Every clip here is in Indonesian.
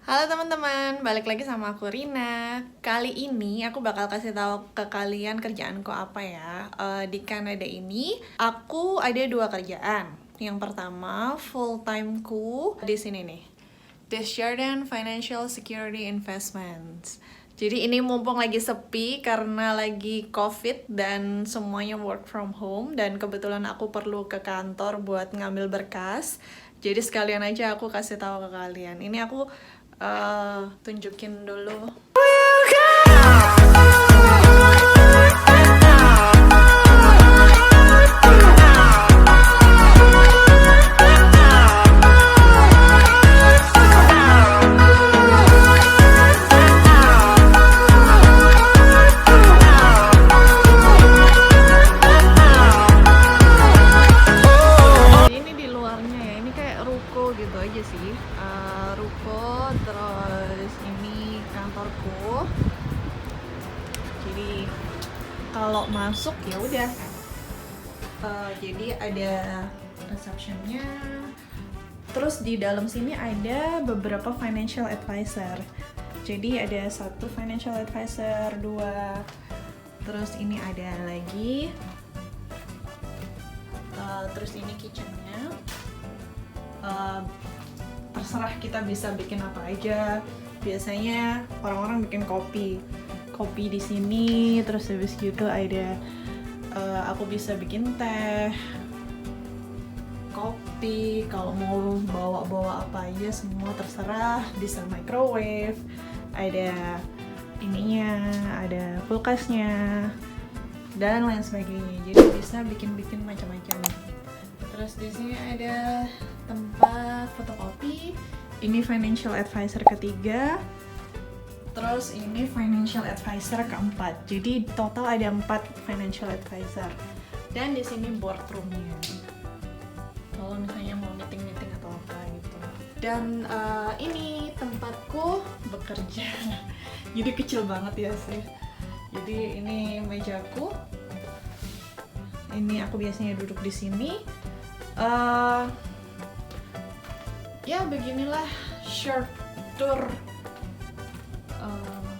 Halo teman-teman, balik lagi sama aku Rina. Kali ini aku bakal kasih tahu ke kalian kerjaanku apa ya. Di Kanada ini aku ada dua kerjaan. Yang pertama full timeku di sini nih, Desjardins Financial Security Investments. Jadi ini mumpung lagi sepi karena lagi COVID dan semuanya work from home, dan kebetulan aku perlu ke kantor buat ngambil berkas. Jadi sekalian aja aku kasih tahu ke kalian. Ini aku tunjukin dulu. Ini di luarnya ya, ini kayak ruko gitu aja sih. Ruko, terus ini kantorku. Jadi kalau masuk ya udah. Jadi ada receptionnya. Terus di dalam sini ada beberapa financial advisor. Jadi ada satu financial advisor, dua. Terus ini ada lagi. Terus ini kitchennya. Terserah kita bisa bikin apa aja. Biasanya orang-orang bikin kopi di sini. Terus habis gitu ada aku bisa bikin teh, kopi. Kalau mau bawa apa aja semua terserah. Bisa microwave, ada ininya, ada kulkasnya dan lain sebagainya. Jadi bisa bikin macam-macam. Terus di sini ada tempat fotokopi. Ini financial advisor ketiga. Terus ini financial advisor keempat. Jadi total ada 4 financial advisor. Dan di sini boardroomnya. Kalau misalnya mau meeting atau apa gitu. Dan ini tempatku bekerja. Jadi kecil banget ya sih. Jadi ini mejaku. Ini aku biasanya duduk di sini. Ya beginilah short tour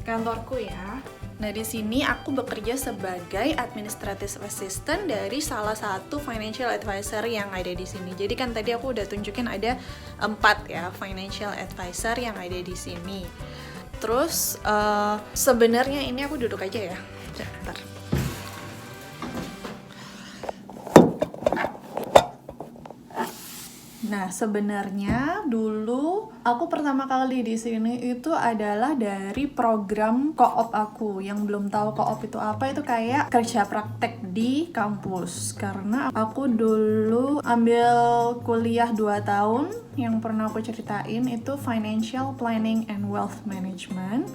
kantorku ya. Nah di sini aku bekerja sebagai administrative assistant dari salah satu financial advisor yang ada di sini. Jadi kan tadi aku udah tunjukin ada 4 ya financial advisor yang ada di sini. Terus sebenarnya ini aku duduk aja ya. Bentar. Nah, sebenarnya dulu aku pertama kali di sini itu adalah dari program co-op aku. Yang belum tahu co-op itu apa, itu kayak kerja praktek di kampus. Karena aku dulu ambil kuliah 2 tahun, yang pernah aku ceritain itu Financial Planning and Wealth Management.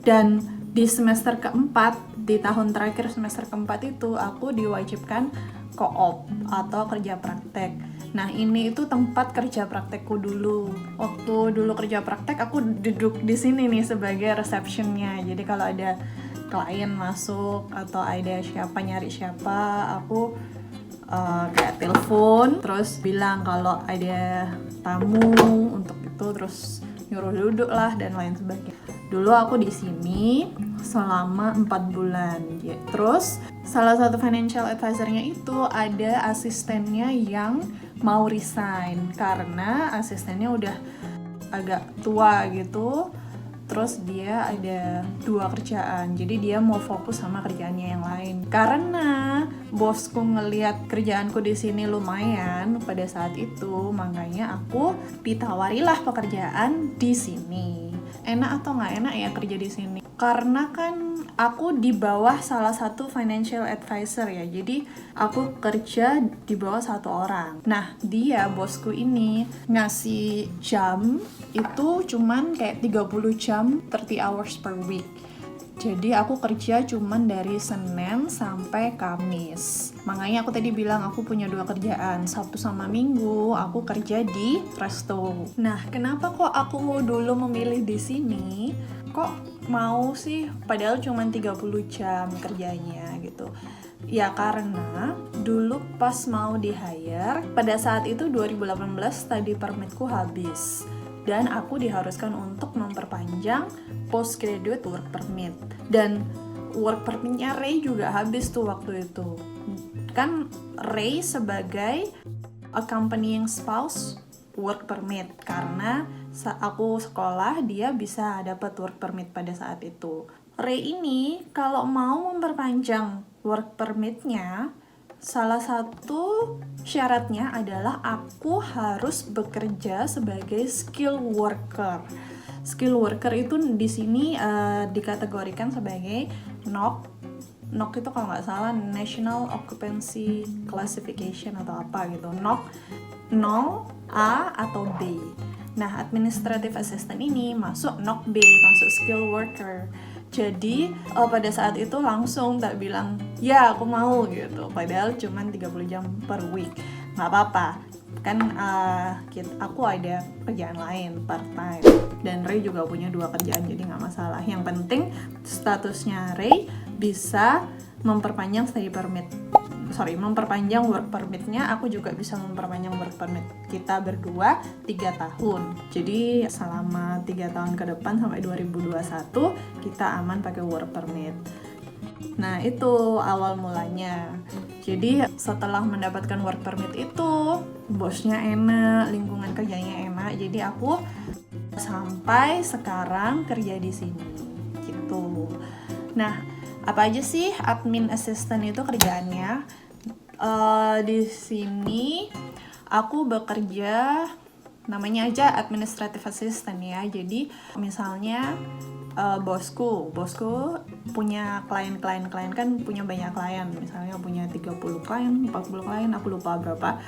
Dan di semester keempat, di tahun terakhir semester keempat itu aku diwajibkan co-op atau kerja praktek. Nah ini itu tempat kerja praktekku dulu. Waktu dulu kerja praktek aku duduk di sini nih sebagai receptionnya. Jadi kalau ada klien masuk atau ada siapa nyari siapa, aku kayak telepon terus bilang kalau ada tamu untuk itu, terus nyuruh duduk lah dan lain sebagainya. Dulu aku di sini selama 4 bulan. Terus salah satu financial advisornya itu ada asistennya yang mau resign karena asistennya udah agak tua gitu. Terus dia ada 2 kerjaan, jadi dia mau fokus sama kerjaannya yang lain. Karena bosku ngelihat kerjaanku di sini lumayan pada saat itu, makanya aku ditawarilah pekerjaan di sini. Enak atau nggak enak ya kerja di sini? Karena kan aku di bawah salah satu financial advisor ya, jadi aku kerja di bawah 1 orang. Nah dia bosku ini ngasih jam itu cuman kayak 30 jam, 30 hours per week. Jadi aku kerja cuman dari Senin sampai Kamis. Makanya aku tadi bilang aku punya 2 kerjaan. Sabtu sama Minggu aku kerja di resto. Nah, kenapa kok aku dulu memilih di sini? Kok mau sih? Padahal cuman 30 jam kerjanya gitu. Ya karena dulu pas mau di hire, pada saat itu 2018 study permitku habis. dan aku diharuskan untuk memperpanjang postgraduate work permit. Dan work permitnya Ray juga habis tuh waktu itu. Kan Ray sebagai accompanying spouse work permit, karena aku sekolah dia bisa dapat work permit pada saat itu. Ray ini kalau mau memperpanjang work permitnya, salah satu syaratnya adalah aku harus bekerja sebagai skill worker. Skill worker itu di sini dikategorikan sebagai NOC. NOC itu kalau nggak salah National Occupancy Classification atau apa gitu. NOC 0, A atau B. Nah, administrative assistant ini masuk NOC B, masuk skill worker. Jadi pada saat itu langsung tak bilang, ya aku mau gitu. Padahal cuma 30 jam per week. Nggak apa-apa, kan aku ada kerjaan lain part time. Dan Ray juga punya 2 kerjaan, jadi nggak masalah. Yang penting statusnya Ray bisa memperpanjang memperpanjang work permitnya. Aku juga bisa memperpanjang work permit kita berdua 3 tahun. Jadi selama 3 tahun ke depan sampai 2021 kita aman pakai work permit. Nah, itu awal mulanya. Jadi setelah mendapatkan work permit itu, bosnya enak, lingkungan kerjanya enak. Jadi aku sampai sekarang kerja di sini gitu. Nah, apa aja sih admin assistant itu kerjaannya? Di sini aku bekerja namanya aja administrative assistant ya. Jadi misalnya bosku punya klien kan punya banyak klien, misalnya punya 30 klien, 40 klien, aku lupa berapa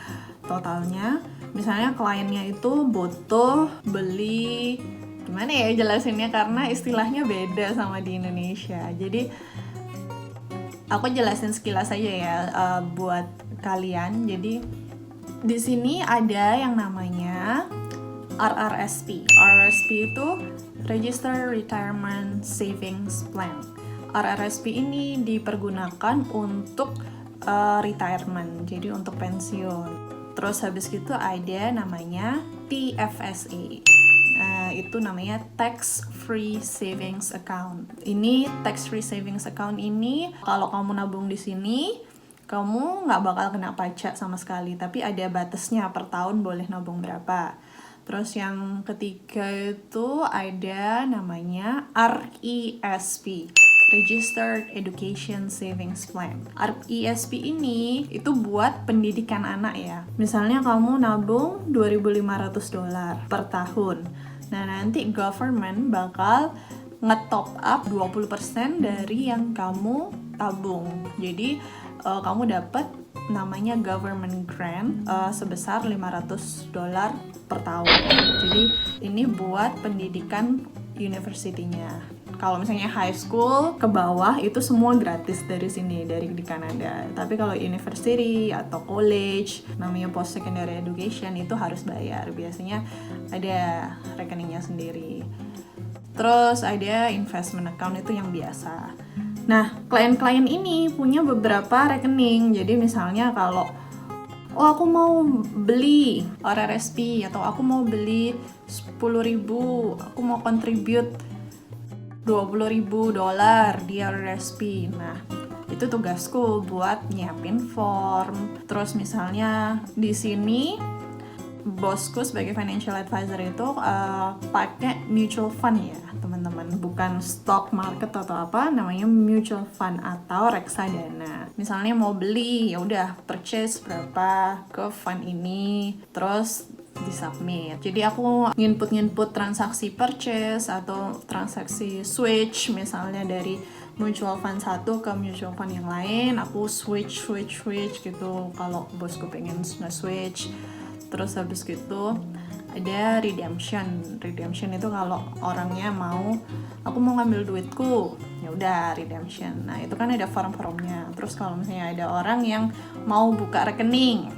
totalnya. Misalnya kliennya itu butuh beli, gimana ya jelasinnya karena istilahnya beda sama di Indonesia. Jadi aku jelasin sekilas aja ya buat kalian. Jadi di sini ada yang namanya RRSP. RRSP itu Register Retirement Savings Plan. RRSP ini dipergunakan untuk retirement, jadi untuk pensiun. Terus habis itu ada namanya TFSA. Itu namanya Tax Free Savings Account. Ini Tax Free Savings Account ini kalau kamu nabung di sini, kamu nggak bakal kena pajak sama sekali. Tapi ada batasnya, per tahun boleh nabung berapa. Terus yang ketiga itu ada namanya RESP, Registered Education Savings Plan. RESP ini itu buat pendidikan anak ya. Misalnya kamu nabung $2.500 per tahun. Nah, nanti government bakal nge-top up 20% dari yang kamu tabung. Jadi kamu dapat namanya government grant sebesar $500 per tahun. Jadi ini buat pendidikan university-nya. Kalau misalnya high school ke bawah itu semua gratis dari sini, dari di Kanada. Tapi kalau university atau college, namanya post secondary education, itu harus bayar. Biasanya ada rekeningnya sendiri. Terus ada investment account, itu yang biasa. Nah, klien-klien ini punya beberapa rekening. Jadi misalnya kalau aku mau beli RRSP atau aku mau beli 10.000, aku mau contribute $20.000 di RRSP. Nah, itu tugasku buat nyiapin form. Terus misalnya di sini bosku sebagai financial advisor itu pakai mutual fund ya teman-teman, bukan stock market atau apa, namanya mutual fund atau reksadana. Misalnya mau beli, ya udah purchase berapa ke fund ini, terus disubmit. Jadi aku nginput transaksi purchase atau transaksi switch, misalnya dari mutual fund satu ke mutual fund yang lain, aku switch gitu kalau bosku pengen nge-switch. Terus habis gitu ada redemption itu kalau orangnya mau, aku mau ngambil duitku, ya udah redemption. Nah, itu kan ada form-formnya. Terus kalau misalnya ada orang yang mau buka rekening,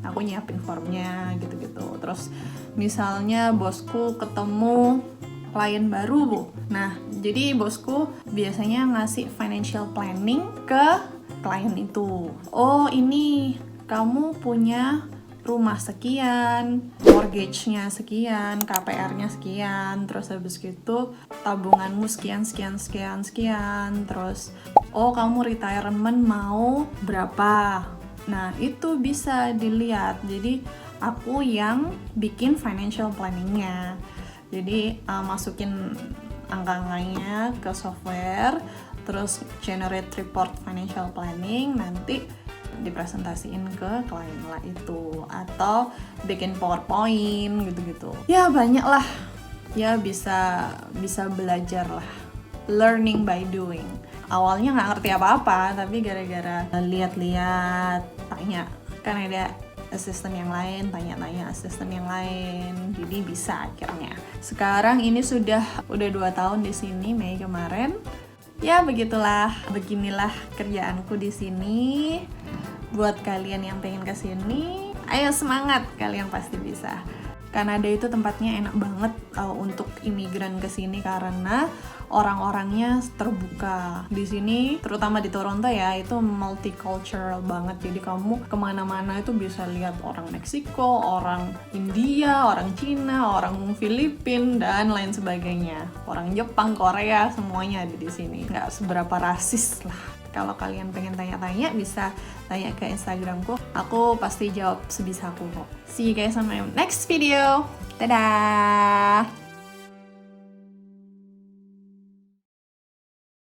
aku nyiapin formnya gitu-gitu. Terus misalnya bosku ketemu klien baru, nah jadi bosku biasanya ngasih financial planning ke klien itu. Oh, ini kamu punya rumah sekian, mortgage-nya sekian, KPR-nya sekian, terus habis gitu tabunganmu sekian, terus kamu retirement mau berapa. Nah, itu bisa dilihat. Jadi aku yang bikin financial planning-nya. Jadi masukin angka-angkanya ke software, terus generate report financial planning, nanti dipresentasiin ke klien lah itu, atau bikin PowerPoint gitu-gitu. Ya banyak lah, ya bisa belajar lah, learning by doing. Awalnya nggak ngerti apa-apa, tapi gara-gara lihat-lihat, tanya, kan ada asisten yang lain, tanya-tanya asisten yang lain, jadi bisa akhirnya. Sekarang ini sudah 2 tahun di sini, Mei kemarin. Ya beginilah kerjaanku di sini. Buat kalian yang pengen ke sini, ayo semangat, kalian pasti bisa. Kanada itu tempatnya enak banget untuk imigran ke sini karena orang-orangnya terbuka. Di sini, terutama di Toronto ya, itu multicultural banget. Jadi kamu kemana-mana itu bisa lihat orang Meksiko, orang India, orang Cina, orang Filipina, dan lain sebagainya. Orang Jepang, Korea, semuanya ada di sini. Nggak seberapa rasis lah. Kalau kalian pengen tanya-tanya, bisa tanya ke Instagramku. Aku pasti jawab sebisaku kok. See you guys on my next video. Dadah!